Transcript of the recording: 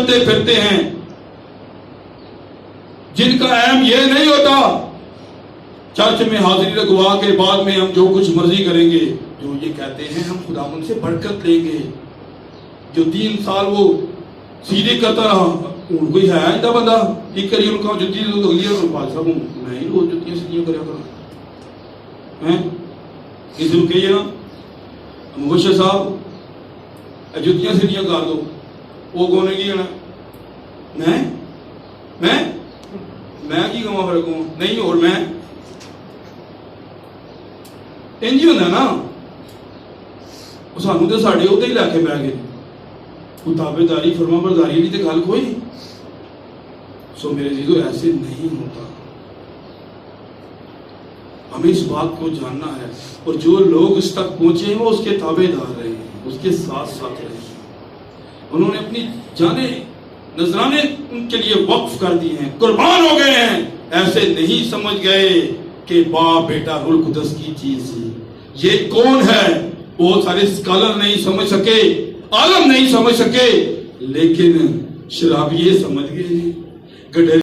چلتے پھرتے ہیں جن کا اہم یہ نہیں ہوتا چرچ میں حاضری لگوا کے بعد میں ہم جو کچھ مرضی کریں گے، جو یہ کہتے ہیں ہم خداوند سے برکت لیں گے، جو 3 سال وہ سیدھے کرتا رہا، کوئی ہے ایسا بندہ ایک کری ان کا جتی تو اگلی پاس صاحب میں ہی روز جتیاں سیدھیاں کریا کرا کسی کو کہیے نا مبشر صاحب جتیاں سیدھیاں کر دو، وہ کون کی کہنا میں کی کہاں پھر کہوں نہیں اور میں انج ہی ہوتا نا، سانو تو ساڈے ادھر ہی لے کے بہ گئے، کوئی تابے داری فرما برداری کی تو گل کوئی نہیں۔ سو میرے عزیزو ایسے نہیں ہوتا، ہمیں اس بات کو جاننا ہے، اور جو لوگ اس تک پہنچے ہیں وہ اس کے تابع دار رہے ہیں، اس کے ساتھ ساتھ رہے ہیں، انہوں نے اپنی جانیں نذرانے ان کے لیے وقف کر دی ہیں، قربان ہو گئے ہیں، ایسے نہیں سمجھ گئے کہ باپ بیٹا روح القدس کی چیز ہے۔ یہ کون ہے؟ وہ سارے اسکالر نہیں سمجھ سکے، عالم نہیں سمجھ سکے، لیکن شرابیے سمجھ گئے،